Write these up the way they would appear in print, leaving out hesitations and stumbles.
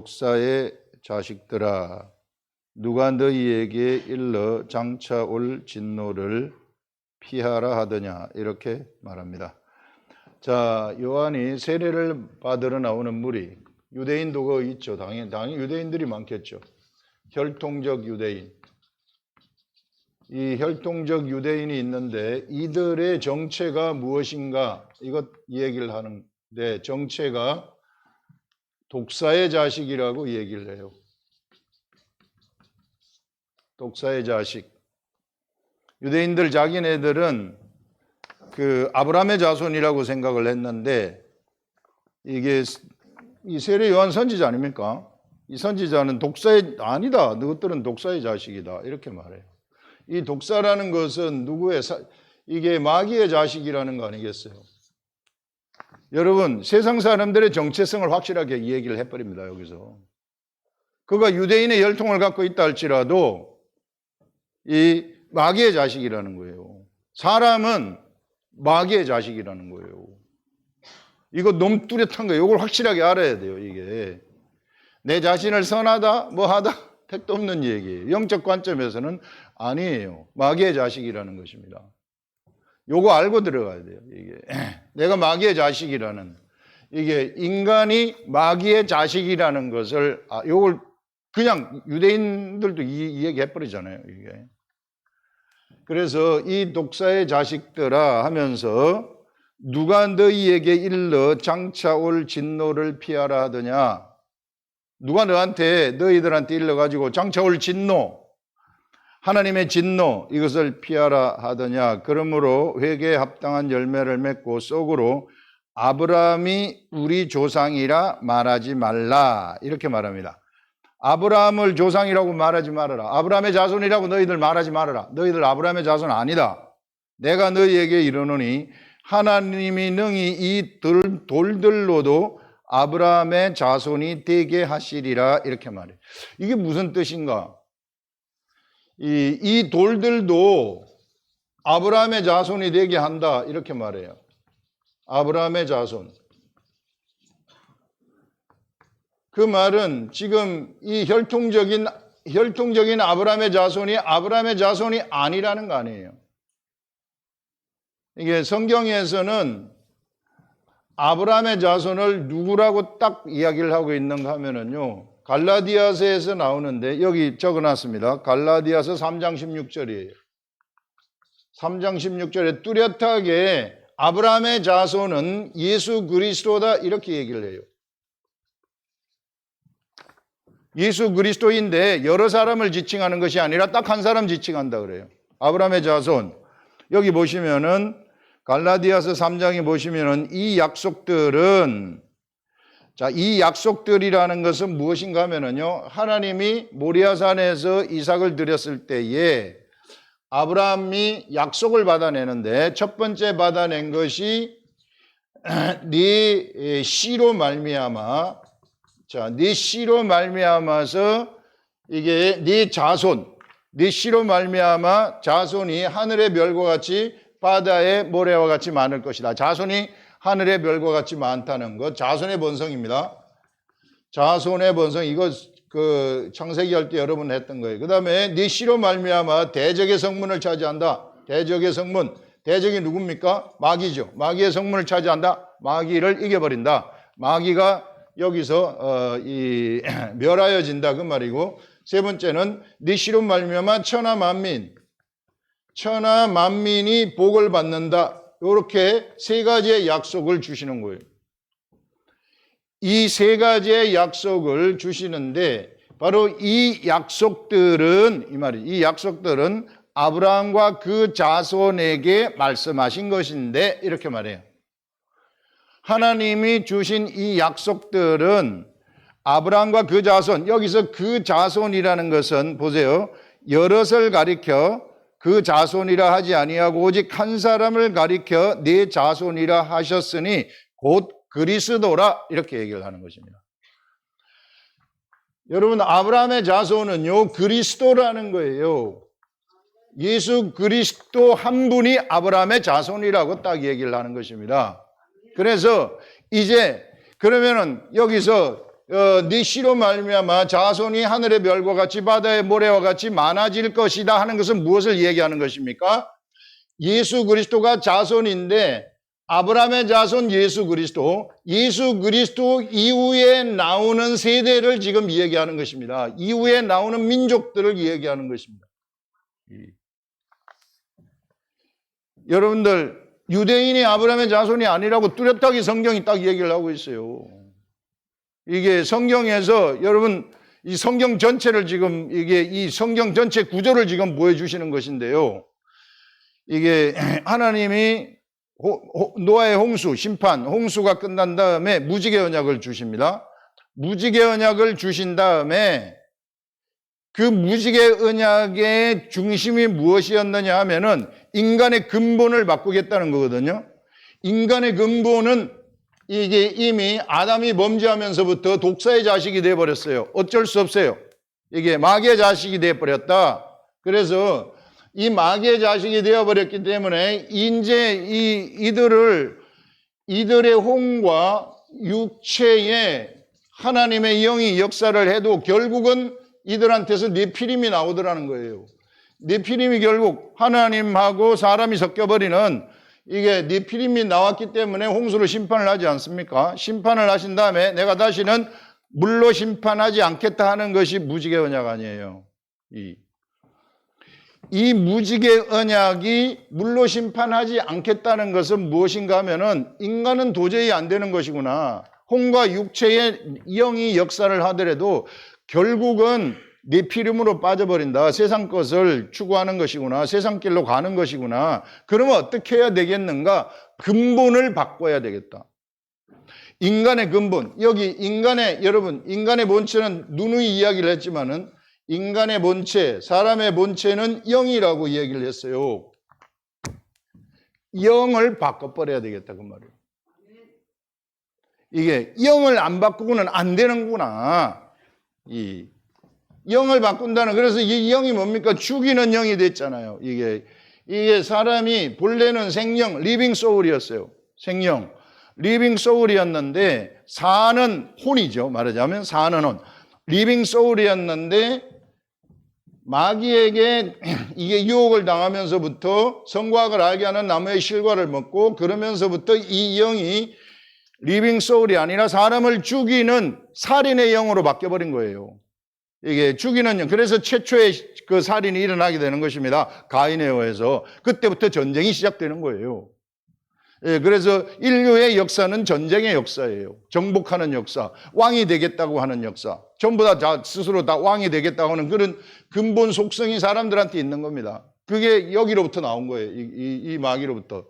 독사의 자식들아, 누가 너희에게 일러 장차 올 진노를 피하라 하더냐, 이렇게 말합니다. 자, 요한이 세례를 받으러 나오는 무리, 유대인도 그 있죠. 당연히 유대인들이 많겠죠. 혈통적 유대인. 이 혈통적 유대인이 있는데 이들의 정체가 무엇인가, 이것 얘기를 하는데, 정체가 독사의 자식이라고 얘기를 해요. 독사의 자식. 유대인들 자기네들은 그 아브라함의 자손이라고 생각을 했는데, 이게 이 세례 요한 선지자 아닙니까? 이 선지자는 독사의, 아니다, 너희들은 독사의 자식이다, 이렇게 말해요. 이 독사라는 것은 누구의 이게 마귀의 자식이라는 거 아니겠어요? 여러분, 세상 사람들의 정체성을 확실하게 이 얘기를 해버립니다. 여기서 그가 유대인의 혈통을 갖고 있다 할지라도 이 마귀의 자식이라는 거예요. 사람은 마귀의 자식이라는 거예요. 이거 너무 뚜렷한 거예요. 이걸 확실하게 알아야 돼요. 이게 내 자신을 선하다 뭐하다 택도 없는 얘기예요. 영적 관점에서는 아니에요. 마귀의 자식이라는 것입니다. 요거 알고 들어가야 돼요. 이게 내가 마귀의 자식이라는, 이게 인간이 마귀의 자식이라는 것을, 요걸 그냥 유대인들도 이 얘기 해버리잖아요. 이게. 그래서 이 독사의 자식들아 하면서 누가 너희에게 일러 장차 올 진노를 피하라 하더냐. 누가 너희들한테 일러가지고 장차 올 진노, 하나님의 진노, 이것을 피하라 하더냐. 그러므로 회개에 합당한 열매를 맺고 썩으로 아브라함이 우리 조상이라 말하지 말라, 이렇게 말합니다. 아브라함을 조상이라고 말하지 말아라. 아브라함의 자손이라고 너희들 말하지 말아라. 너희들 아브라함의 자손 아니다. 내가 너희에게 이르노니 하나님이 능히 이 돌들로도 아브라함의 자손이 되게 하시리라, 이렇게 말해요. 이게 무슨 뜻인가? 이 돌들도 아브라함의 자손이 되게 한다, 이렇게 말해요. 아브라함의 자손. 그 말은 지금 이 혈통적인 아브라함의 자손이 아니라는 거 아니에요. 이게 성경에서는 아브라함의 자손을 누구라고 딱 이야기를 하고 있는가 하면은요, 갈라디아서에서 나오는데 여기 적어놨습니다. 갈라디아서 3장 16절이에요. 3장 16절에 뚜렷하게 아브라함의 자손은 예수 그리스도다, 이렇게 얘기를 해요. 예수 그리스도인데 여러 사람을 지칭하는 것이 아니라 딱 한 사람 지칭한다 그래요. 아브라함의 자손. 여기 보시면은 갈라디아서 3장에 보시면은 이 약속들은, 자, 이 약속들이라는 것은 무엇인가 하면은요, 하나님이 모리아산에서 이삭을 드렸을 때에 아브라함이 약속을 받아내는데 첫 번째 받아낸 것이 네 씨로 말미암아, 자, 네 씨로 말미암아서 이게 네 자손, 네 씨로 말미암아 자손이 하늘의 별과 같이 바다의 모래와 같이 많을 것이다. 자손이 하늘의 별과 같이 많다는 것, 자손의 번성입니다. 자손의 번성, 이거 그 창세기 할 때 여러분 했던 거예요. 그 다음에 네 씨로 말미암아 대적의 성문을 차지한다. 대적의 성문, 대적이 누굽니까? 마귀죠. 마귀의 성문을 차지한다. 마귀를 이겨버린다. 마귀가 여기서 멸하여진다, 그 말이고, 세 번째는 네 씨로 말미암아 천하 만민이 복을 받는다. 이렇게 세 가지의 약속을 주시는 거예요. 이 세 가지의 약속을 주시는데 바로 이 약속들은 아브라함과 그 자손에게 말씀하신 것인데, 이렇게 말해요. 하나님이 주신 이 약속들은 아브라함과 그 자손, 여기서 그 자손이라는 것은 보세요, 여럿을 가리켜 그 자손이라 하지 아니하고 오직 한 사람을 가리켜 네 자손이라 하셨으니 곧 그리스도라, 이렇게 얘기를 하는 것입니다. 여러분, 아브라함의 자손은요, 그리스도라는 거예요. 예수 그리스도 한 분이 아브라함의 자손이라고 딱 얘기를 하는 것입니다. 그래서 이제 그러면은 여기서 네 씨로 말미암아 자손이 하늘의 별과 같이 바다의 모래와 같이 많아질 것이다 하는 것은 무엇을 얘기하는 것입니까? 예수 그리스도가 자손인데 아브라함의 자손 예수 그리스도 이후에 나오는 세대를 지금 이야기하는 것입니다. 이후에 나오는 민족들을 이야기하는 것입니다. 여러분들 유대인이 아브라함의 자손이 아니라고 뚜렷하게 성경이 딱 얘기를 하고 있어요. 이게 성경에서 여러분 이 성경 전체를 지금 이게 이 성경 전체 구조를 지금 보여주시는 것인데요. 이게 하나님이 노아의 홍수, 심판, 홍수가 끝난 다음에 무지개 언약을 주십니다. 무지개 언약을 주신 다음에 그 무지개 언약의 중심이 무엇이었느냐 하면은 인간의 근본을 바꾸겠다는 거거든요. 인간의 근본은 이게 이미 아담이 범죄하면서부터 독사의 자식이 되어버렸어요. 어쩔 수 없어요. 이게 마귀의 자식이 되어버렸다. 그래서 이 마귀의 자식이 되어버렸기 때문에 이제 이들의 혼과 육체에 하나님의 영이 역사를 해도 결국은 이들한테서 네피림이 나오더라는 거예요. 네피림이 결국 하나님하고 사람이 섞여버리는 이게 네피림이 나왔기 때문에 홍수로 심판을 하지 않습니까? 심판을 하신 다음에 내가 다시는 물로 심판하지 않겠다 하는 것이 무지개 언약 아니에요. 이 무지개 언약이 물로 심판하지 않겠다는 것은 무엇인가 하면은 인간은 도저히 안 되는 것이구나. 혼과 육체의 영이 역사를 하더라도 결국은 네피림으로 빠져버린다. 세상 것을 추구하는 것이구나. 세상 길로 가는 것이구나. 그러면 어떻게 해야 되겠는가? 근본을 바꿔야 되겠다. 인간의 근본. 여기 여러분, 인간의 본체는 누누이 이야기를 했지만은 인간의 본체, 사람의 본체는 영이라고 이야기를 했어요. 영을 바꿔버려야 되겠다. 그 말이에요. 이게 영을 안 바꾸고는 안 되는구나. 이 영을 바꾼다는, 그래서 이 영이 뭡니까? 죽이는 영이 됐잖아요. 이게 사람이 본래는 생명, 리빙 소울이었어요. 생명, 리빙 소울이었는데 사는 혼이죠. 말하자면 사는 혼. 리빙 소울이었는데 마귀에게 이게 유혹을 당하면서부터 성과학을 알게 하는 나무의 실과를 먹고 그러면서부터 이 영이 리빙 소울이 아니라 사람을 죽이는 살인의 영으로 바뀌어버린 거예요. 이게 죽이는 영. 그래서 최초의 그 살인이 일어나게 되는 것입니다. 가인에 의해서. 그때부터 전쟁이 시작되는 거예요. 예, 그래서 인류의 역사는 전쟁의 역사예요. 정복하는 역사, 왕이 되겠다고 하는 역사. 전부 다 스스로 다 왕이 되겠다고 하는 그런 근본 속성이 사람들한테 있는 겁니다. 그게 여기로부터 나온 거예요. 이 마귀로부터.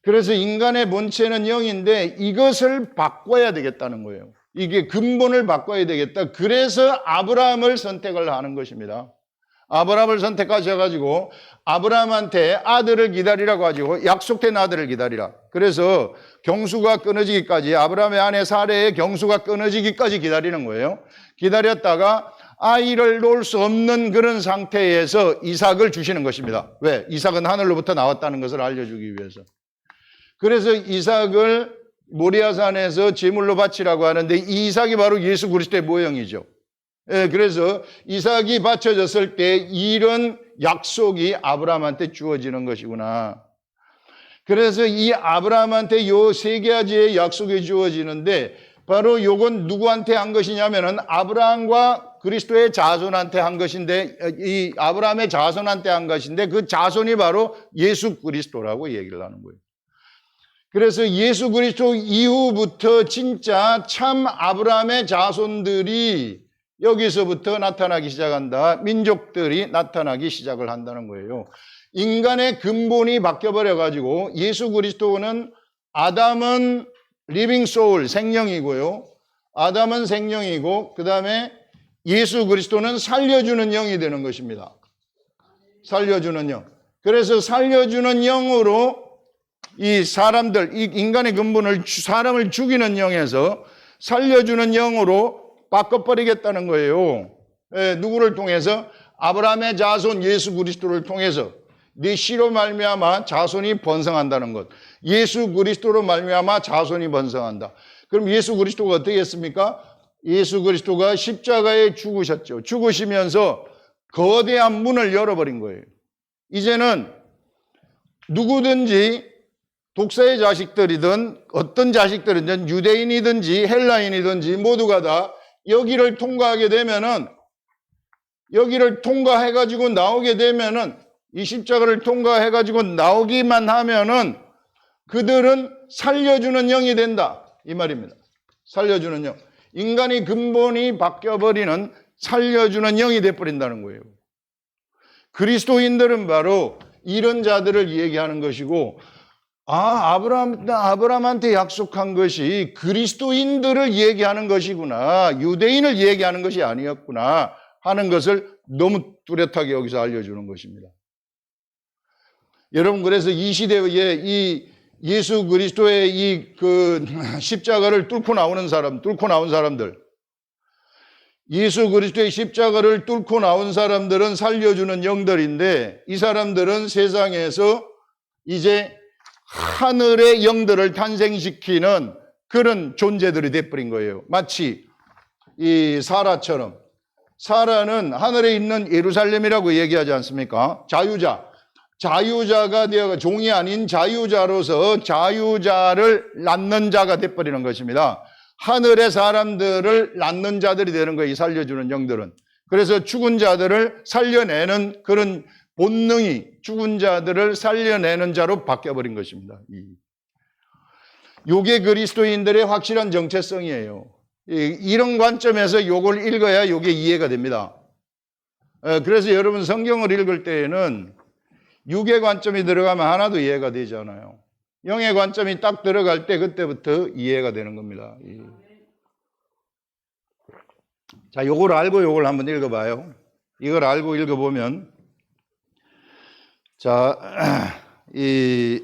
그래서 인간의 본체는 영인데 이것을 바꿔야 되겠다는 거예요. 이게 근본을 바꿔야 되겠다. 그래서 아브라함을 선택을 하는 것입니다. 아브라함을 선택하셔가지고 아브라함한테 아들을 기다리라고 하시고 약속된 아들을 기다리라. 그래서 경수가 끊어지기까지, 아브라함의 아내 사레의 경수가 끊어지기까지 기다리는 거예요. 기다렸다가 아이를 놓을 수 없는 그런 상태에서 이삭을 주시는 것입니다. 왜? 이삭은 하늘로부터 나왔다는 것을 알려주기 위해서. 그래서 이삭을 모리아산에서 제물로 바치라고 하는데 이 이삭이 바로 예수 그리스도의 모형이죠. 예, 그래서 이삭이 바쳐졌을 때 이런 약속이 아브라함한테 주어지는 것이구나. 그래서 이 아브라함한테 요 세 가지의 약속이 주어지는데 바로 요건 누구한테 한 것이냐면은 아브라함과 그리스도의 자손한테 한 것인데, 이 아브라함의 자손한테 한 것인데 그 자손이 바로 예수 그리스도라고 얘기를 하는 거예요. 그래서 예수 그리스도 이후부터 진짜 참 아브라함의 자손들이 여기서부터 나타나기 시작한다. 민족들이 나타나기 시작을 한다는 거예요. 인간의 근본이 바뀌어버려가지고 예수 그리스도는 아담은 리빙 소울, 생명이고요. 아담은 생명이고 그 다음에 예수 그리스도는 살려주는 영이 되는 것입니다. 살려주는 영. 그래서 살려주는 영으로 이 사람들, 이 인간의 근본을 사람을 죽이는 영에서 살려주는 영으로 바꿔버리겠다는 거예요. 예, 누구를 통해서? 아브라함의 자손 예수 그리스도를 통해서 네 씨로 말미암아 자손이 번성한다는 것. 예수 그리스도로 말미암아 자손이 번성한다. 그럼 예수 그리스도가 어떻게 했습니까? 예수 그리스도가 십자가에 죽으셨죠. 죽으시면서 거대한 문을 열어버린 거예요. 이제는 누구든지 독사의 자식들이든 어떤 자식들이든 유대인이든지 헬라인이든지 모두가 다 여기를 통과하게 되면은, 여기를 통과해가지고 나오게 되면은, 이 십자가를 통과해가지고 나오기만 하면은 그들은 살려주는 영이 된다, 이 말입니다. 살려주는 영. 인간이 근본이 바뀌어버리는 살려주는 영이 돼버린다는 거예요. 그리스도인들은 바로 이런 자들을 얘기하는 것이고, 아브라함한테 약속한 것이 그리스도인들을 얘기하는 것이구나, 유대인을 얘기하는 것이 아니었구나 하는 것을 너무 뚜렷하게 여기서 알려주는 것입니다. 여러분, 그래서 이 시대에 이 예수 그리스도의 이 십자가를 뚫고 나온 사람들, 예수 그리스도의 십자가를 뚫고 나온 사람들은 살려주는 영들인데, 이 사람들은 세상에서 이제 하늘의 영들을 탄생시키는 그런 존재들이 돼버린 거예요. 마치 이 사라처럼. 사라는 하늘에 있는 예루살렘이라고 얘기하지 않습니까? 자유자가 되어, 종이 아닌 자유자로서 자유자를 낳는 자가 돼버리는 것입니다. 하늘의 사람들을 낳는 자들이 되는 거예요, 이 살려주는 영들은. 그래서 죽은 자들을 살려내는 그런 본능이 죽은 자들을 살려내는 자로 바뀌어버린 것입니다. 이게 그리스도인들의 확실한 정체성이에요. 이런 관점에서 이걸 읽어야 이게 이해가 됩니다. 그래서 여러분 성경을 읽을 때에는 육의 관점이 들어가면 하나도 이해가 되지 않아요. 영의 관점이 딱 들어갈 때 그때부터 이해가 되는 겁니다. 자, 이걸 알고 이걸 한번 읽어봐요. 이걸 알고 읽어보면, 자, 이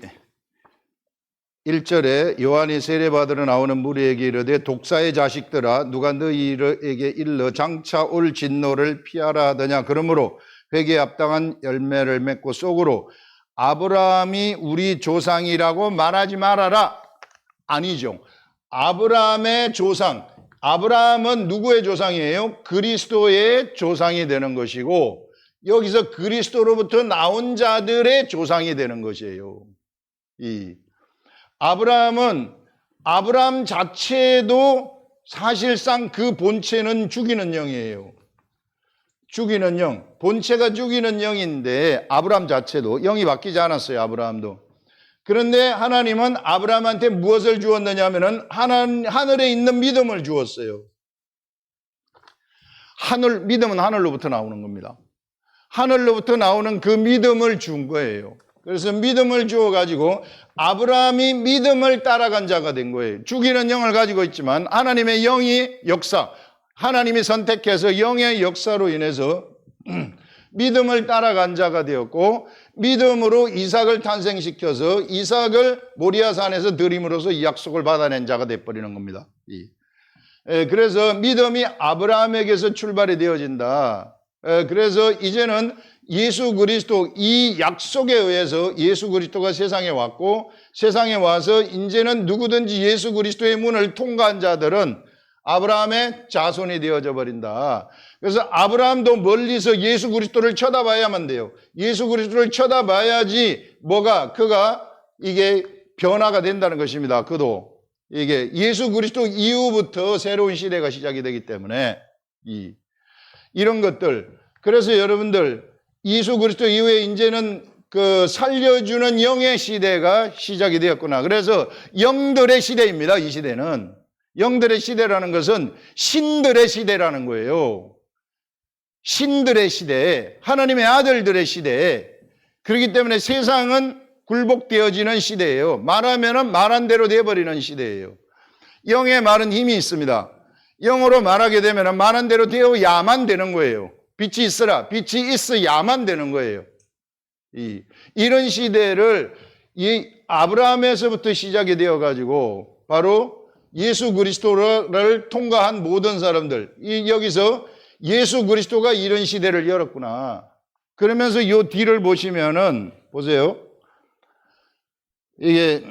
1절에 요한이 세례받으러 나오는 무리에게 이르되 독사의 자식들아 누가 너희에게 일러 장차 올 진노를 피하라 하더냐. 그러므로 회개에 합당한 열매를 맺고 속으로 아브라함이 우리 조상이라고 말하지 말아라. 아니죠. 아브라함의 조상. 아브라함은 누구의 조상이에요? 그리스도의 조상이 되는 것이고, 여기서 그리스도로부터 나온 자들의 조상이 되는 것이에요. 아브라함 자체도 사실상 그 본체는 죽이는 영이에요. 죽이는 영. 본체가 죽이는 영인데 아브라함 자체도 영이 바뀌지 않았어요. 아브라함도. 그런데 하나님은 아브라함한테 무엇을 주었느냐 하면은 하늘에 있는 믿음을 주었어요. 믿음은 하늘로부터 나오는 겁니다. 하늘로부터 나오는 그 믿음을 준 거예요. 그래서 믿음을 주어가지고 아브라함이 믿음을 따라간 자가 된 거예요. 죽이는 영을 가지고 있지만 하나님의 영이 역사, 하나님이 선택해서 영의 역사로 인해서 믿음을 따라간 자가 되었고, 믿음으로 이삭을 탄생시켜서 이삭을 모리아산에서 드림으로써 이 약속을 받아낸 자가 되어버리는 겁니다. 그래서 믿음이 아브라함에게서 출발이 되어진다. 그래서 이제는 예수 그리스도, 이 약속에 의해서 예수 그리스도가 세상에 왔고, 세상에 와서 이제는 누구든지 예수 그리스도의 문을 통과한 자들은 아브라함의 자손이 되어져 버린다. 그래서 아브라함도 멀리서 예수 그리스도를 쳐다봐야만 돼요. 예수 그리스도를 쳐다봐야지 그가 이게 변화가 된다는 것입니다. 그도 이게 예수 그리스도 이후부터 새로운 시대가 시작이 되기 때문에 이런 것들. 그래서 여러분들 예수 그리스도 이후에 이제는 그 살려주는 영의 시대가 시작이 되었구나. 그래서 영들의 시대입니다. 이 시대는. 영들의 시대라는 것은 신들의 시대라는 거예요. 신들의 시대, 하나님의 아들들의 시대. 그렇기 때문에 세상은 굴복되어지는 시대예요. 말하면은 말한 대로 되어버리는 시대예요. 영의 말은 힘이 있습니다. 영어로 말하게 되면 말한 대로 되어야만 되는 거예요. 빛이 있어라, 빛이 있어야만 되는 거예요. 이런 시대를 이 아브라함에서부터 시작이 되어가지고 바로 예수 그리스도를 통과한 모든 사람들, 여기서 예수 그리스도가 이런 시대를 열었구나. 그러면서 이 뒤를 보시면은, 보세요. 이게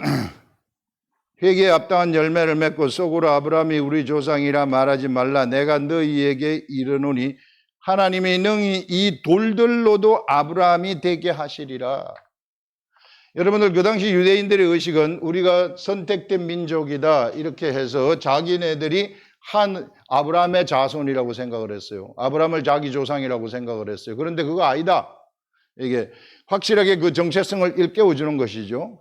회개에 합당한 열매를 맺고 속으로 아브라함이 우리 조상이라 말하지 말라. 내가 너희에게 이르노니 하나님이 능히 이 돌들로도 아브라함이 되게 하시리라. 여러분들, 그 당시 유대인들의 의식은 우리가 선택된 민족이다 이렇게 해서 자기네들이 한 아브라함의 자손이라고 생각을 했어요. 아브라함을 자기 조상이라고 생각을 했어요. 그런데 그거 아니다. 이게 확실하게 그 정체성을 일깨워주는 것이죠.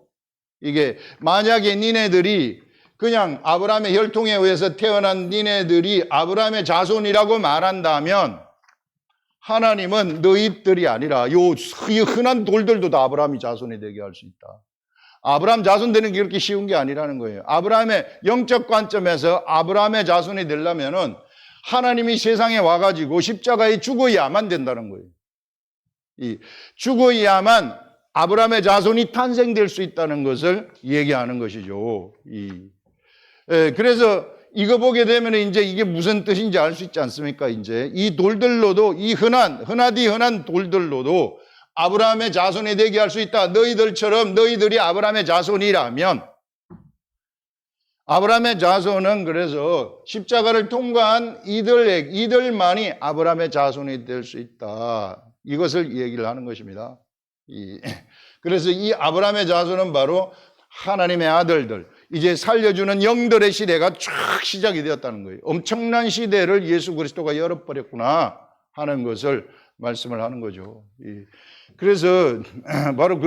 이게 만약에 니네들이 그냥 아브라함의 혈통에 의해서 태어난 니네들이 아브라함의 자손이라고 말한다면 하나님은 너희들이 아니라 요 흔한 돌들도 다 아브라함이 자손이 되게 할 수 있다. 아브라함 자손 되는 게 그렇게 쉬운 게 아니라는 거예요. 아브라함의 영적 관점에서 아브라함의 자손이 되려면은 하나님이 세상에 와가지고 십자가에 죽어야만 된다는 거예요. 죽어야만 아브라함의 자손이 탄생될 수 있다는 것을 얘기하는 것이죠. 그래서 이거 보게 되면 이제 이게 무슨 뜻인지 알 수 있지 않습니까? 이제 이 돌들로도, 이 흔한 돌들로도 아브라함의 자손이 되게 할 수 있다. 너희들처럼 너희들이 아브라함의 자손이라면, 아브라함의 자손은 그래서 십자가를 통과한 이들만이 아브라함의 자손이 될 수 있다. 이것을 얘기를 하는 것입니다. 그래서 이 아브라함의 자손은 바로 하나님의 아들들, 이제 살려주는 영들의 시대가 쫙 시작이 되었다는 거예요. 엄청난 시대를 예수 그리스도가 열어버렸구나 하는 것을 말씀을 하는 거죠. 그래서 바로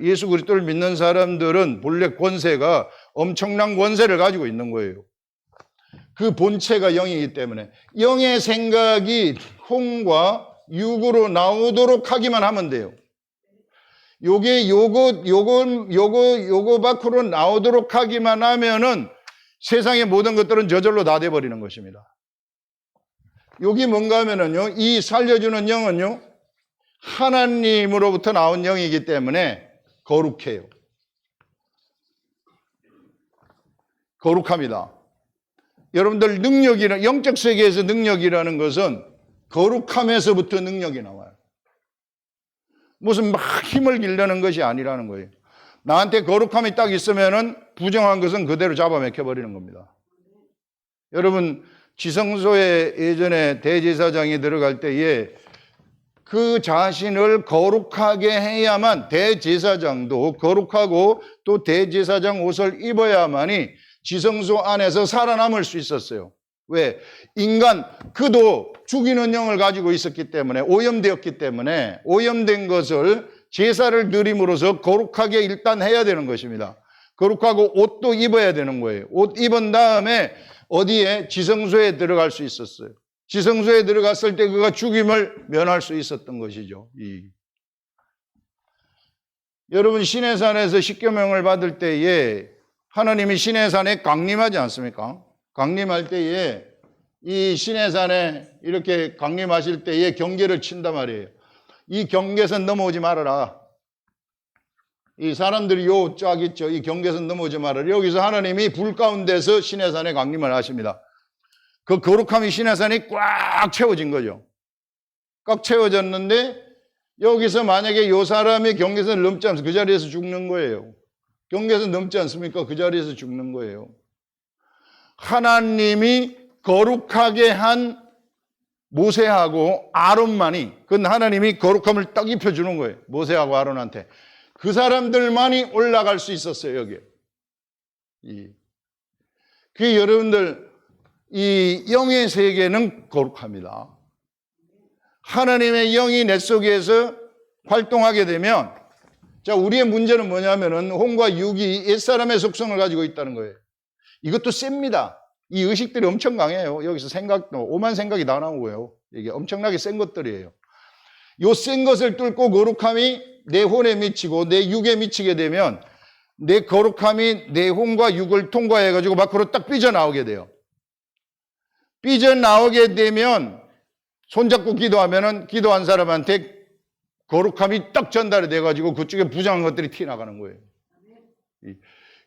예수 그리스도를 믿는 사람들은 본래 권세가 엄청난 권세를 가지고 있는 거예요. 그 본체가 영이기 때문에 영의 생각이 혼과 육으로 나오도록 하기만 하면 돼요. 요거 밖으로 나오도록 하기만 하면은 세상의 모든 것들은 저절로 다 돼버리는 것입니다. 여기 뭔가 하면은요, 이 살려주는 영은요, 하나님으로부터 나온 영이기 때문에 거룩해요. 거룩합니다. 여러분들, 영적 세계에서 능력이라는 것은 거룩함에서부터 능력이 나와요. 무슨 막 힘을 기르는 것이 아니라는 거예요. 나한테 거룩함이 딱 있으면은 부정한 것은 그대로 잡아먹혀버리는 겁니다. 여러분, 지성소에 예전에 대제사장이 들어갈 때에 그 자신을 거룩하게 해야만, 대제사장도 거룩하고 또 대제사장 옷을 입어야만이 지성소 안에서 살아남을 수 있었어요. 왜? 그도 죽이는 영을 가지고 있었기 때문에, 오염되었기 때문에, 오염된 것을 제사를 드림으로써 거룩하게 일단 해야 되는 것입니다. 거룩하고 옷도 입어야 되는 거예요. 옷 입은 다음에 어디에? 지성소에 들어갈 수 있었어요. 지성소에 들어갔을 때 그가 죽임을 면할 수 있었던 것이죠. 여러분, 시내산에서 십계명을 받을 때에 하나님이 시내산에 강림하지 않습니까? 강림할 때에 이 시내산에 이렇게 강림하실 때에 경계를 친단 말이에요. 이 경계선 넘어오지 말아라. 이 사람들이 요 쫙 있죠. 이 경계선 넘어오지 말아라. 여기서 하나님이 불 가운데서 시내산에 강림을 하십니다. 그 거룩함이 시내산이 꽉 채워진 거죠. 꽉 채워졌는데 여기서 만약에 요 사람이 경계선을 넘지 않으면 그 자리에서 죽는 거예요. 경계선 넘지 않습니까? 그 자리에서 죽는 거예요. 하나님이 거룩하게 한 모세하고 아론만이, 그건 하나님이 거룩함을 딱 입혀주는 거예요. 모세하고 아론한테. 그 사람들만이 올라갈 수 있었어요, 여기에. 그 여러분들, 이 영의 세계는 거룩합니다. 하나님의 영이 내 속에서 활동하게 되면, 자, 우리의 문제는 뭐냐면은 혼과 육이 옛사람의 속성을 가지고 있다는 거예요. 이것도 셉니다. 이 의식들이 엄청 강해요. 여기서 오만 생각이 다 나오고요. 이게 엄청나게 센 것들이에요. 요 센 것을 뚫고 거룩함이 내 혼에 미치고 내 육에 미치게 되면 내 거룩함이 내 혼과 육을 통과해가지고 밖으로 딱 삐져나오게 돼요. 삐져나오게 되면 손잡고 기도하면은 기도한 사람한테 거룩함이 딱 전달이 돼가지고 그쪽에 부정한 것들이 튀어나가는 거예요.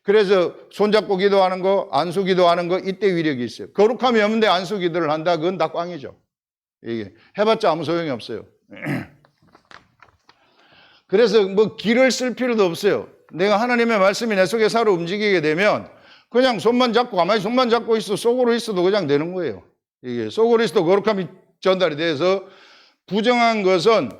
그래서 손잡고 기도하는 거, 안수 기도하는 거, 이때 위력이 있어요. 거룩함이 없는데 안수 기도를 한다? 그건 다 꽝이죠. 이게 해봤자 아무 소용이 없어요. 그래서 뭐 길을 쓸 필요도 없어요. 내가 하나님의 말씀이 내 속에 살아 움직이게 되면 그냥 손만 잡고 가만히 손만 잡고 있어. 속으로 있어도 그냥 되는 거예요. 이게 속으로 있어도 거룩함이 전달이 돼서 부정한 것은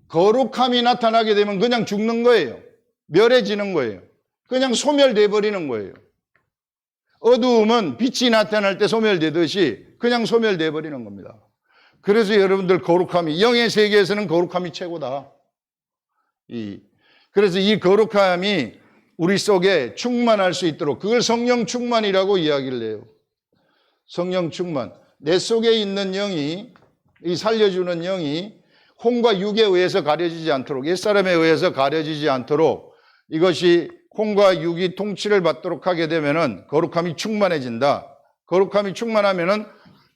거룩함이 나타나게 되면 그냥 죽는 거예요. 멸해지는 거예요. 그냥 소멸돼 버리는 거예요. 어두움은 빛이 나타날 때 소멸되듯이 그냥 소멸돼 버리는 겁니다. 그래서 여러분들 거룩함이, 영의 세계에서는 거룩함이 최고다. 그래서 이 거룩함이 우리 속에 충만할 수 있도록, 그걸 성령 충만이라고 이야기를 해요. 성령 충만. 내 속에 있는 영이, 이 살려주는 영이 혼과 육에 의해서 가려지지 않도록, 옛사람에 의해서 가려지지 않도록, 이것이 혼과 육이 통치를 받도록 하게 되면은 거룩함이 충만해진다. 거룩함이 충만하면은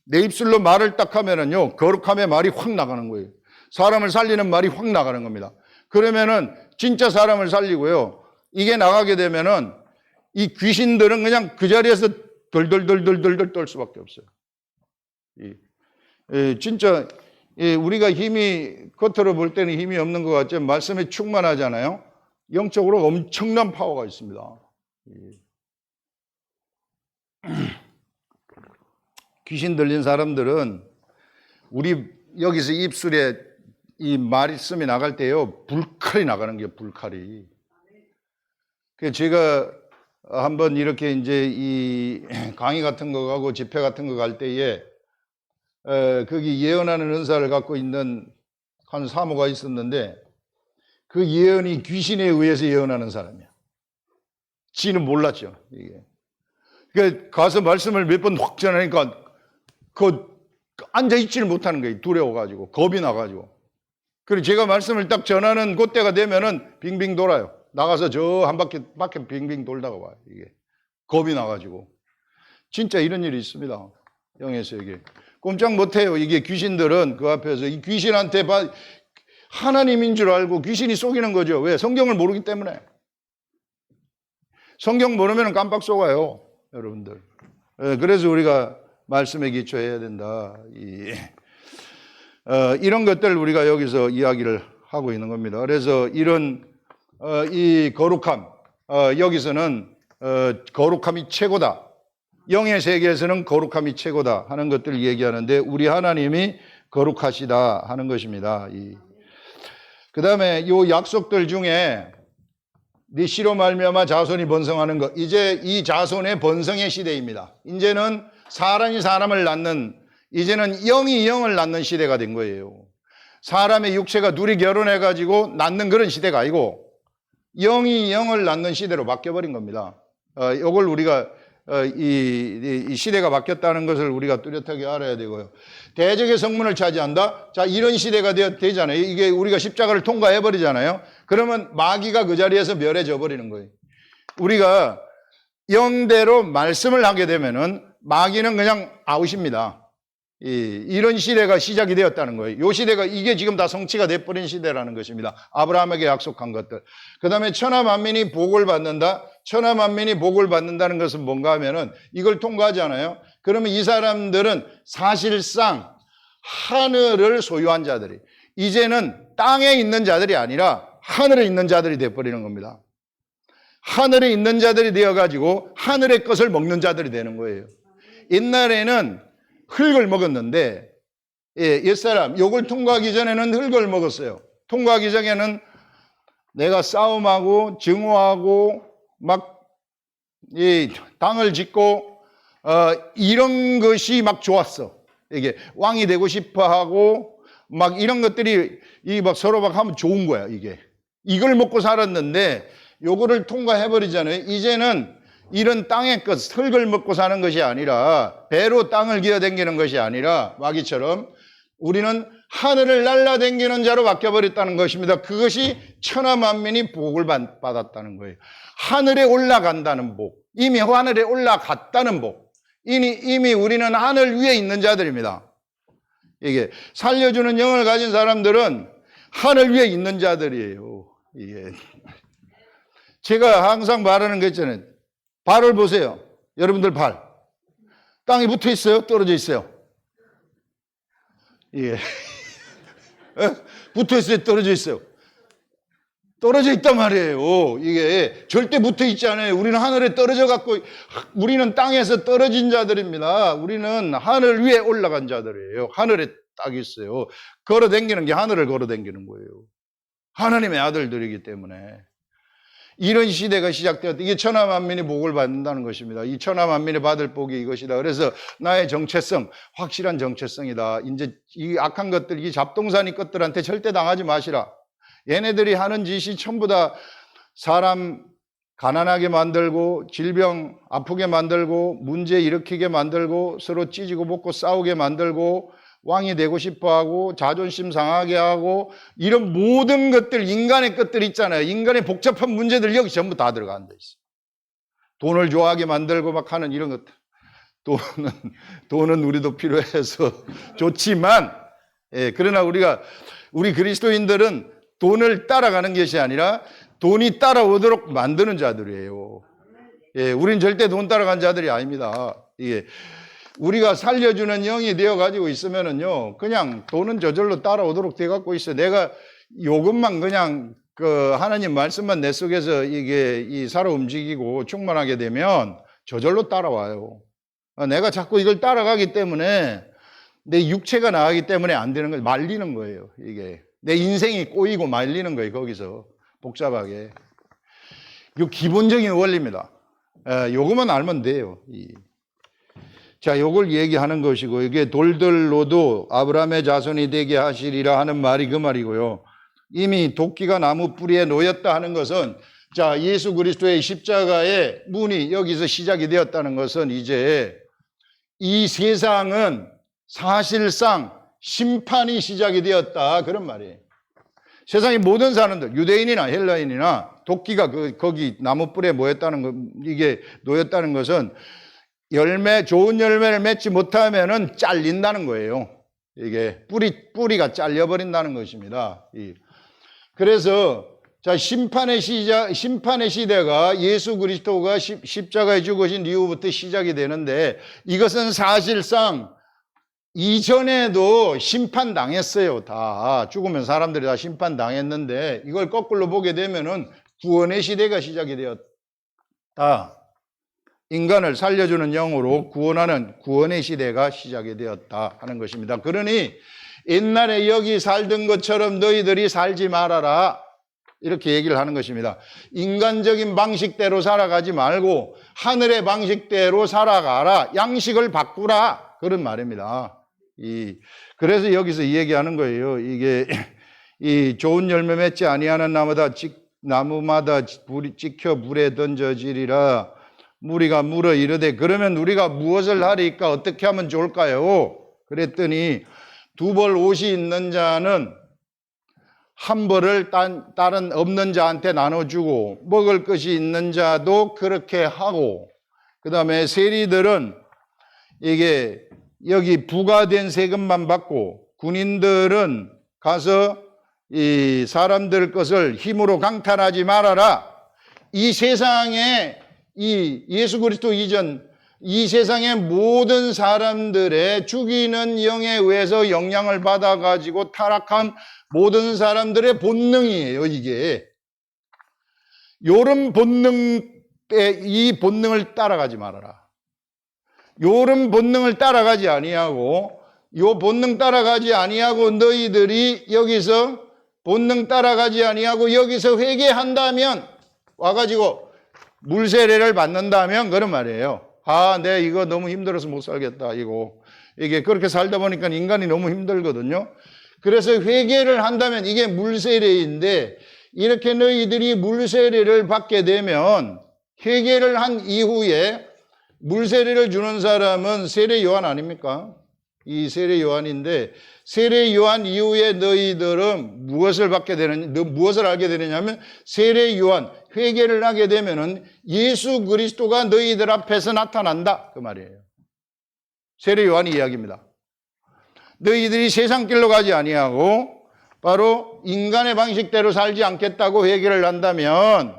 내 입술로 말을 딱 하면은요, 거룩함의 말이 확 나가는 거예요. 사람을 살리는 말이 확 나가는 겁니다. 그러면은 진짜 사람을 살리고요. 이게 나가게 되면은 이 귀신들은 그냥 그 자리에서 덜덜덜덜덜 떨 수밖에 없어요. 진짜 우리가 힘이, 겉으로 볼 때는 힘이 없는 것 같지만 말씀에 충만하잖아요. 영적으로 엄청난 파워가 있습니다. 귀신 들린 사람들은 우리 여기서 입술에 이 말씀이 나갈 때요, 불칼이 나가는 게 불칼이. 그래서 제가 한번 이렇게 이제 이 강의 같은 거 가고 집회 같은 거 갈 때에 거기 예언하는 은사를 갖고 있는 한 사모가 있었는데 그 예언이 귀신에 의해서 예언하는 사람이야. 지는 몰랐죠, 이게. 그러니까 가서 말씀을 몇 번 확 전하니까 앉아있지를 못하는 거예요. 두려워가지고, 겁이 나가지고. 그리고 제가 말씀을 딱 전하는 그때가 되면은 빙빙 돌아요. 나가서 저 한 바퀴 빙빙 돌다가 와요, 이게. 겁이 나가지고. 진짜 이런 일이 있습니다. 영의 세계. 꼼짝 못해요. 이게 귀신들은 그 앞에서 이 귀신한테 하나님인 줄 알고 귀신이 속이는 거죠. 왜? 성경을 모르기 때문에. 성경 모르면 깜빡 속아요, 여러분들. 그래서 우리가 말씀에 기초해야 된다. 이런 것들 우리가 여기서 이야기를 하고 있는 겁니다. 그래서 이런 이 거룩함, 여기서는 거룩함이 최고다. 영의 세계에서는 거룩함이 최고다 하는 것들을 얘기하는데 우리 하나님이 거룩하시다 하는 것입니다. 그 다음에 이 약속들 중에 네 씨로 말미암아 자손이 번성하는 것, 이제 이 자손의 번성의 시대입니다. 이제는 사람이 사람을 낳는, 이제는 영이 영을 낳는 시대가 된 거예요. 사람의 육체가 둘이 결혼해가지고 낳는 그런 시대가 아니고 영이 영을 낳는 시대로 바뀌어버린 겁니다. 이걸 우리가 이 시대가 바뀌었다는 것을 우리가 뚜렷하게 알아야 되고요. 대적의 성문을 차지한다? 자, 이런 시대가 되잖아요. 이게 우리가 십자가를 통과해버리잖아요. 그러면 마귀가 그 자리에서 멸해져 버리는 거예요. 우리가 영대로 말씀을 하게 되면은 마귀는 그냥 아웃입니다. 이런 시대가 시작이 되었다는 거예요. 이 시대가, 이게 지금 다 성취가 돼버린 시대라는 것입니다. 아브라함에게 약속한 것들. 그 다음에 천하만민이 복을 받는다. 천하만민이 복을 받는다는 것은 뭔가 하면은 이걸 통과하잖아요. 그러면 이 사람들은 사실상 하늘을 소유한 자들이, 이제는 땅에 있는 자들이 아니라 하늘에 있는 자들이 돼버리는 겁니다. 하늘에 있는 자들이 되어가지고 하늘의 것을 먹는 자들이 되는 거예요. 옛날에는 흙을 먹었는데, 옛사람, 요걸 통과하기 전에는 흙을 먹었어요. 통과하기 전에는 내가 싸움하고 증오하고 막 이 당을 짓고 이런 것이 막 좋았어. 이게 왕이 되고 싶어 하고 막 이런 것들이 막 서로 막 하면 좋은 거야, 이게. 이걸 먹고 살았는데 요거를 통과해 버리잖아요. 이제는 이런 땅의 것, 흙을 먹고 사는 것이 아니라, 배로 땅을 기어다니는 것이 아니라 마귀처럼 우리는 하늘을 날아다니는 자로 바뀌어버렸다는 것입니다. 그것이 천하만민이 복을 받았다는 거예요. 하늘에 올라간다는 복, 이미 하늘에 올라갔다는 복, 이미 우리는 하늘 위에 있는 자들입니다. 이게 살려주는 영을 가진 사람들은 하늘 위에 있는 자들이에요. 이게 제가 항상 말하는 거 있잖아요. 발을 보세요. 여러분들 발. 땅에 붙어 있어요? 떨어져 있어요? 예. 붙어 있어요? 떨어져 있어요? 떨어져 있단 말이에요. 이게 절대 붙어 있지 않아요. 우리는 하늘에 떨어져 갖고, 우리는 땅에서 떨어진 자들입니다. 우리는 하늘 위에 올라간 자들이에요. 하늘에 딱 있어요. 걸어 다니는 게 하늘을 걸어 다니는 거예요. 하나님의 아들들이기 때문에. 이런 시대가 시작되었다. 이게 천하만민이 복을 받는다는 것입니다. 이 천하만민이 받을 복이 이것이다. 그래서 나의 정체성, 확실한 정체성이다. 이제 이 악한 것들, 이 잡동사니 것들한테 절대 당하지 마시라. 얘네들이 하는 짓이 전부 다 사람 가난하게 만들고, 질병 아프게 만들고, 문제 일으키게 만들고, 서로 찢고 볶고 싸우게 만들고, 왕이 되고 싶어하고, 자존심 상하게 하고, 이런 모든 것들, 인간의 것들 있잖아요. 인간의 복잡한 문제들 여기 전부 다 들어가 앉아 있어요. 돈을 좋아하게 만들고 막 하는 이런 것들. 돈은 우리도 필요해서 좋지만, 그러나 우리 그리스도인들은 돈을 따라가는 것이 아니라 돈이 따라오도록 만드는 자들이에요. 우린 절대 돈 따라간 자들이 아닙니다. 우리가 살려주는 영이 되어가지고 있으면은요, 그냥 돈은 저절로 따라오도록 돼갖고 있어요. 내가 요것만 그냥 하나님 말씀만 내 속에서 살아 움직이고 충만하게 되면 저절로 따라와요. 내가 자꾸 이걸 따라가기 때문에 내 육체가 나가기 때문에 안 되는 거예요. 말리는 거예요, 이게. 내 인생이 꼬이고 말리는 거예요, 거기서. 복잡하게. 요 기본적인 원리입니다. 요것만 알면 돼요. 자, 요걸 얘기하는 것이고, 이게 돌들로도 아브라함의 자손이 되게 하시리라 하는 말이 그 말이고요. 이미 도끼가 나무 뿌리에 놓였다 하는 것은, 자, 예수 그리스도의 십자가의 문이 여기서 시작이 되었다는 것은 이제 이 세상은 사실상 심판이 시작이 되었다. 그런 말이에요. 세상의 모든 사람들, 유대인이나 헬라인이나 도끼가 거기 나무 뿌리에 놓였다는 것은 좋은 열매를 맺지 못하면은 잘린다는 거예요. 이게 뿌리가 잘려버린다는 것입니다. 그래서 자, 심판의 시대가 예수 그리스도가 십자가에 죽으신 이후부터 시작이 되는데, 이것은 사실상 이전에도 심판당했어요. 다 죽으면 사람들이 다 심판당했는데, 이걸 거꾸로 보게 되면은 구원의 시대가 시작이 되었다. 인간을 살려주는 영으로 구원하는 구원의 시대가 시작이 되었다 하는 것입니다. 그러니 옛날에 여기 살던 것처럼 너희들이 살지 말아라, 이렇게 얘기를 하는 것입니다. 인간적인 방식대로 살아가지 말고 하늘의 방식대로 살아가라, 양식을 바꾸라, 그런 말입니다. 그래서 여기서 이 얘기하는 거예요. 이게 이 좋은 열매 맺지 아니하는 나무마다 찍혀 불에 던져지리라. 무리가 물어 이르되, 그러면 우리가 무엇을 하리까? 어떻게 하면 좋을까요? 그랬더니 두 벌 옷이 있는 자는 한 벌을 다른 없는 자한테 나눠주고, 먹을 것이 있는 자도 그렇게 하고, 그 다음에 세리들은 여기 부과된 세금만 받고, 군인들은 가서 이 사람들 것을 힘으로 강탈하지 말아라. 이 세상에 이 예수 그리스도 이전 이 세상의 모든 사람들의 죽이는 영에 의해서 영향을 받아가지고 타락한 모든 사람들의 본능이에요, 이게. 요런 이 본능을 따라가지 말아라. 요런 본능을 따라가지 아니하고, 요 본능 따라가지 아니하고 너희들이 여기서 본능 따라가지 아니하고 여기서 회개한다면, 와가지고 물세례를 받는다면, 그런 말이에요. 내 이거 너무 힘들어서 못 살겠다, 이게 그렇게 살다 보니까 인간이 너무 힘들거든요. 그래서 회개를 한다면, 이게 물세례인데, 이렇게 너희들이 물세례를 받게 되면, 회개를 한 이후에 물세례를 주는 사람은 세례 요한 아닙니까? 이 세례 요한인데, 세례 요한 이후에 너희들은 무엇을 알게 되느냐면, 세례 요한, 회개를 하게 되면은 예수 그리스도가 너희들 앞에서 나타난다, 그 말이에요. 세례 요한이 이야기입니다. 너희들이 세상 길로 가지 아니하고 바로 인간의 방식대로 살지 않겠다고 회개를 한다면,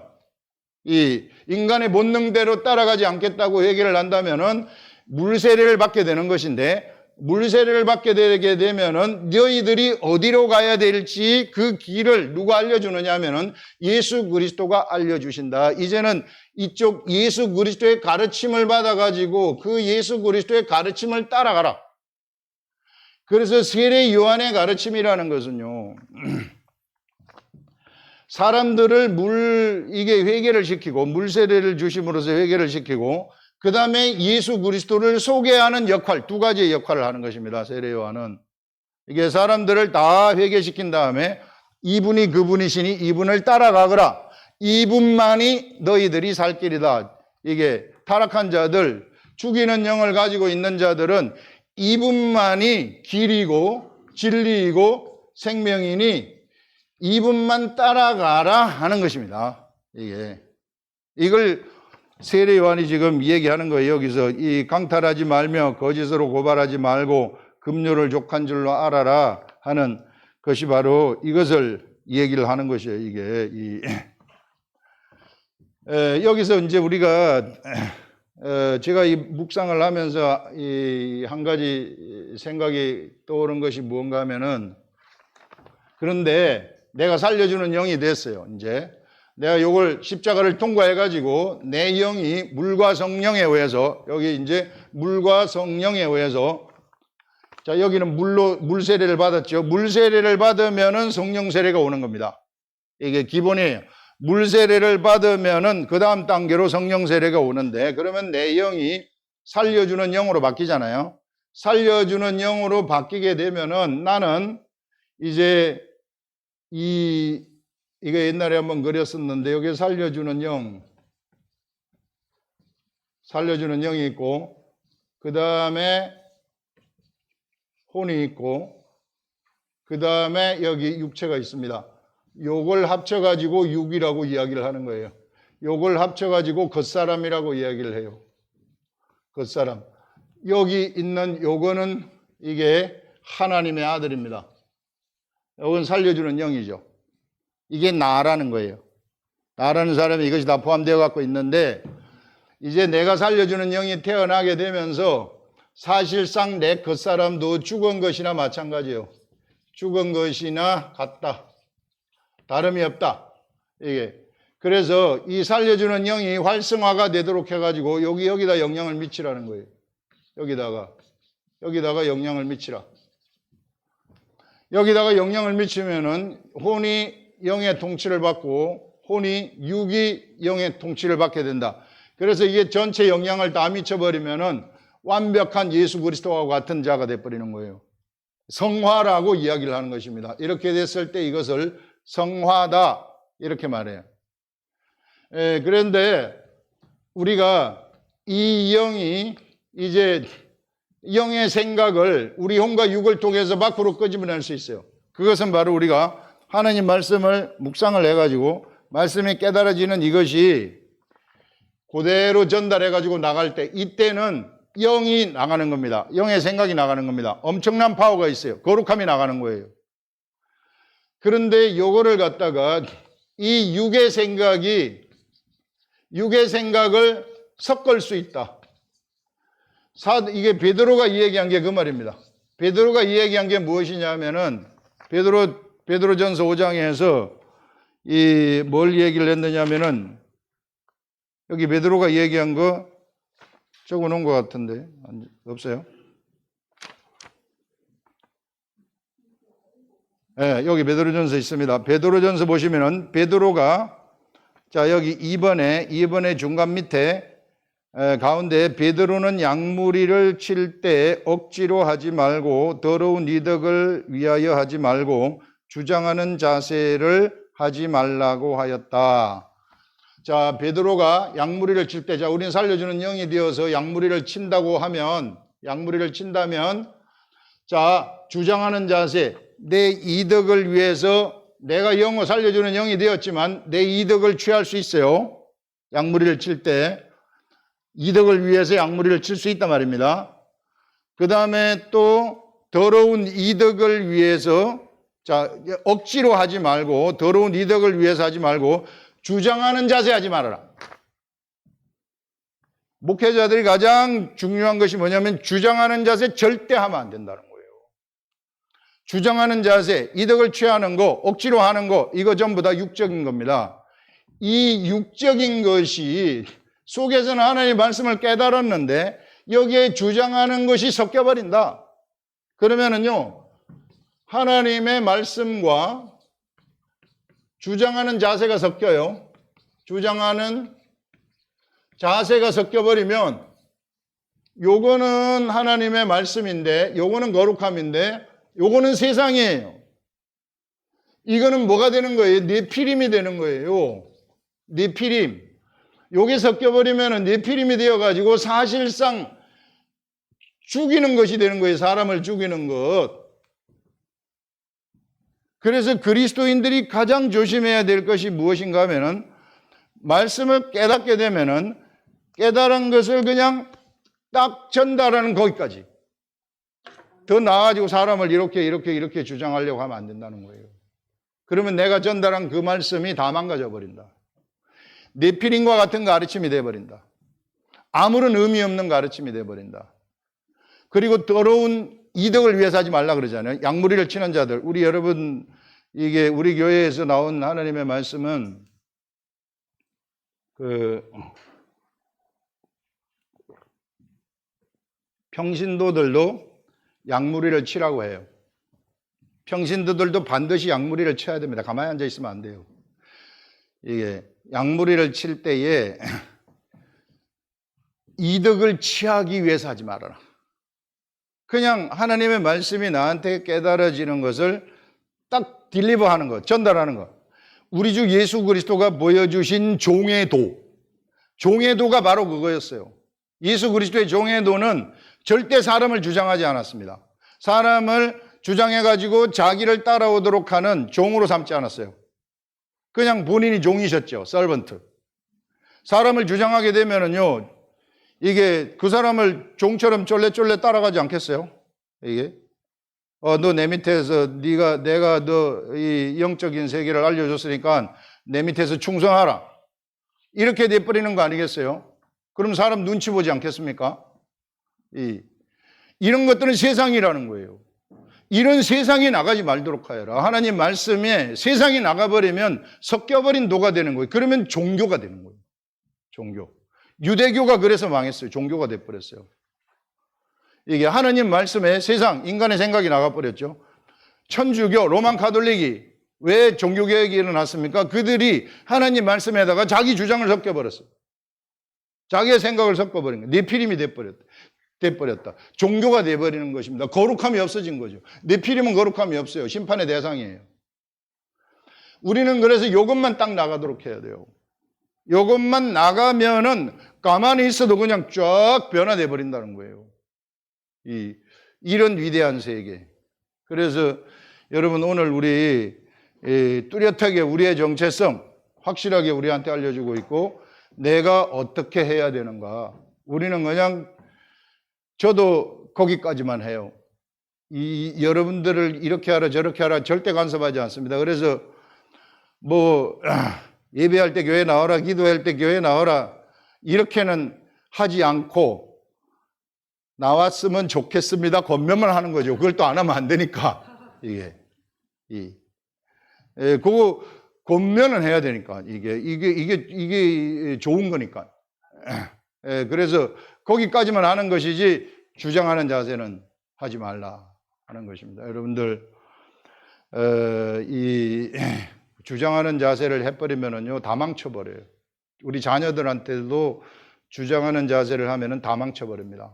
이 인간의 본능대로 따라가지 않겠다고 회개를 한다면은 물세례를 받게 되는 것인데, 물세례를 받게 되게 되면은 너희들이 어디로 가야 될지 그 길을 누가 알려주느냐 하면은 예수 그리스도가 알려주신다. 이제는 이쪽 예수 그리스도의 가르침을 받아가지고 그 예수 그리스도의 가르침을 따라가라. 그래서 세례 요한의 가르침이라는 것은요, 사람들을 이게 회개를 시키고 물세례를 주심으로써 회개를 시키고 그 다음에 예수 그리스도를 소개하는 역할, 두 가지의 역할을 하는 것입니다. 세례 요한은 이게 사람들을 다 회개시킨 다음에 이분이 그분이시니 이분을 따라가거라. 이분만이 너희들이 살 길이다. 이게 타락한 자들, 죽이는 영을 가지고 있는 자들은 이분만이 길이고 진리이고 생명이니 이분만 따라가라 하는 것입니다. 이걸 세례 요한이 지금 얘기하는 거예요. 여기서 이 강탈하지 말며 거짓으로 고발하지 말고 급료를 족한 줄로 알아라 하는 것이 바로 이것을 얘기를 하는 것이에요. 이게 여기서 이제 우리가 제가 이 묵상을 하면서 이 한 가지 생각이 떠오른 것이 무언가 하면은, 그런데 내가 살려주는 영이 됐어요. 이제 내가 요걸 십자가를 통과해가지고 내 영이 물과 성령에 의해서, 여기 이제 물과 성령에 의해서, 자, 여기는 물 세례를 받았죠. 물 세례를 받으면은 성령 세례가 오는 겁니다. 이게 기본이에요. 물 세례를 받으면은 그 다음 단계로 성령 세례가 오는데, 그러면 내 영이 살려주는 영으로 바뀌잖아요. 살려주는 영으로 바뀌게 되면은 나는 이제 이거 옛날에 한번 그렸었는데, 여기 살려주는 영이 있고, 그 다음에 혼이 있고, 그 다음에 여기 육체가 있습니다. 요걸 합쳐가지고 육이라고 이야기를 하는 거예요. 요걸 합쳐가지고 겉사람이라고 이야기를 해요. 겉사람. 여기 있는 요거는 이게 하나님의 아들입니다. 요건 살려주는 영이죠. 이게 나라는 거예요. 나라는 사람이 이것이 다 포함되어 갖고 있는데, 이제 내가 살려주는 영이 태어나게 되면서 사실상 내 겉사람도 죽은 것이나 마찬가지예요. 죽은 것이나 같다. 다름이 없다. 이게. 그래서 이 살려주는 영이 활성화가 되도록 해가지고 여기다 영향을 미치라는 거예요. 여기다가 영향을 미치라. 여기다가 영향을 미치면은 혼이 영의 통치를 받고 혼이 육이 영의 통치를 받게 된다. 그래서 이게 전체 영향을 다 미쳐버리면은 완벽한 예수 그리스도와 같은 자가 돼버리는 거예요. 성화라고 이야기를 하는 것입니다. 이렇게 됐을 때 이것을 성화다 이렇게 말해요. 그런데 우리가 이 영이 이제 영의 생각을 우리 혼과 육을 통해서 밖으로 끄집어낼 수 있어요. 그것은 바로 우리가 하나님 말씀을 묵상을 해가지고 말씀이 깨달아지는 이것이 그대로 전달해가지고 나갈 때, 이때는 영이 나가는 겁니다. 영의 생각이 나가는 겁니다. 엄청난 파워가 있어요. 거룩함이 나가는 거예요. 그런데 요거를 갖다가 이 육의 생각을 섞을 수 있다. 이게 베드로가 이야기한 게 그 말입니다. 베드로가 이야기한 게 무엇이냐면은 베드로전서 5장에서 뭘 얘기를 했느냐면은, 여기 베드로가 얘기한 거 적어 놓은 것 같은데 없어요? 네, 여기 베드로전서 있습니다. 베드로전서 보시면은 베드로가, 자, 여기 2번에 중간 밑에 가운데 베드로는 양무리를 칠 때 억지로 하지 말고 더러운 이덕을 위하여 하지 말고 주장하는 자세를 하지 말라고 하였다. 자, 베드로가 양무리를 칠 때, 자, 우리는 살려주는 영이 되어서 양무리를 친다면, 자, 주장하는 자세, 내 이덕을 위해서 내가 영어 살려주는 영이 되었지만 내 이덕을 취할 수 있어요. 양무리를 칠 때 이덕을 위해서 양무리를 칠 수 있단 말입니다. 그 다음에 또 더러운 이덕을 위해서, 자, 억지로 하지 말고 더러운 이덕을 위해서 하지 말고 주장하는 자세 하지 말아라. 목회자들이 가장 중요한 것이 뭐냐면 주장하는 자세 절대 하면 안 된다는 거예요. 주장하는 자세, 이득을 취하는 거, 억지로 하는 거, 이거 전부 다 육적인 겁니다. 이 육적인 것이 속에서는 하나님의 말씀을 깨달았는데 여기에 주장하는 것이 섞여버린다. 그러면은요, 하나님의 말씀과 주장하는 자세가 섞여요. 주장하는 자세가 섞여버리면 요거는 하나님의 말씀인데 요거는 거룩함인데 요거는 세상이에요. 이거는 뭐가 되는 거예요? 네피림이 되는 거예요. 네피림. 요게 섞여버리면 네피림이 되어가지고 사실상 죽이는 것이 되는 거예요. 사람을 죽이는 것. 그래서 그리스도인들이 가장 조심해야 될 것이 무엇인가 하면은 말씀을 깨닫게 되면은 깨달은 것을 그냥 딱 전달하는 거기까지. 더 나아가지고 사람을 이렇게 주장하려고 하면 안 된다는 거예요. 그러면 내가 전달한 그 말씀이 다 망가져 버린다. 네피림과 같은 가르침이 돼버린다. 아무런 의미 없는 가르침이 돼버린다. 그리고 더러운 이득을 위해서 하지 말라 그러잖아요. 양무리를 치는 자들. 우리 여러분, 이게 우리 교회에서 나온 하나님의 말씀은 평신도들도 양무리를 치라고 해요. 평신도들도 반드시 양무리를 쳐야 됩니다. 가만히 앉아 있으면 안 돼요. 이게 양무리를 칠 때에 이득을 취하기 위해서 하지 말아라. 그냥 하나님의 말씀이 나한테 깨달아지는 것을 딱 딜리버하는 것, 전달하는 것. 우리 주 예수 그리스도가 보여주신 종의 도. 종의 도가 바로 그거였어요. 예수 그리스도의 종의 도는 절대 사람을 주장하지 않았습니다. 사람을 주장해가지고 자기를 따라오도록 하는 종으로 삼지 않았어요. 그냥 본인이 종이셨죠. 서번트. 사람을 주장하게 되면은요, 이게 그 사람을 종처럼 쫄래쫄래 따라가지 않겠어요? 이게 너 내 밑에서 내가 너 이 영적인 세계를 알려줬으니까 내 밑에서 충성하라. 이렇게 돼버리는 거 아니겠어요? 그럼 사람 눈치 보지 않겠습니까? 이런 것들은 세상이라는 거예요. 이런 세상이 나가지 말도록 하여라. 하나님 말씀에 세상이 나가버리면 섞여버린 도가 되는 거예요. 그러면 종교가 되는 거예요. 종교. 유대교가 그래서 망했어요. 종교가 돼버렸어요. 이게 하나님 말씀에 세상, 인간의 생각이 나가버렸죠. 천주교, 로만 카톨릭이 왜 종교개혁이 일어났습니까? 그들이 하나님 말씀에다가 자기 주장을 섞여버렸어요. 자기의 생각을 섞어버린 거예요. 네피림이 돼버렸다. 종교가 돼버리는 것입니다. 거룩함이 없어진 거죠. 네피림은 거룩함이 없어요. 심판의 대상이에요. 우리는 그래서 이것만 딱 나가도록 해야 돼요. 이것만 나가면은 가만히 있어도 그냥 쫙 변화돼 버린다는 거예요. 이런 위대한 세계. 그래서 여러분 오늘 우리 뚜렷하게 우리의 정체성 확실하게 우리한테 알려주고 있고 내가 어떻게 해야 되는가. 우리는 그냥 저도 거기까지만 해요. 여러분들을 이렇게 하라 저렇게 하라 절대 간섭하지 않습니다. 그래서 뭐 예배할 때 교회 나와라, 기도할 때 교회 나와라 이렇게는 하지 않고 나왔으면 좋겠습니다. 권면만 하는 거죠. 그걸 또 안 하면 안 되니까 그거 권면은 해야 되니까 이게 좋은 거니까. 그래서 거기까지만 하는 것이지 주장하는 자세는 하지 말라 하는 것입니다. 여러분들 이 주장하는 자세를 해버리면은요 다 망쳐버려요. 우리 자녀들한테도 주장하는 자세를 하면은 다 망쳐버립니다.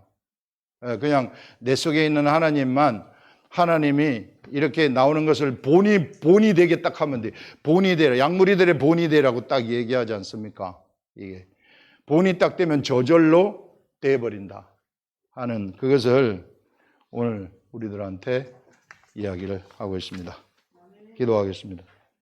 그냥 내 속에 있는 하나님만 하나님이 이렇게 나오는 것을 본이 되게 딱 하면 돼. 본이 되라. 약물이들의 본이 되라고 딱 얘기하지 않습니까? 이게 본이 딱 되면 저절로 돼버린다 하는 그것을 오늘 우리들한테 이야기를 하고 있습니다. 기도하겠습니다.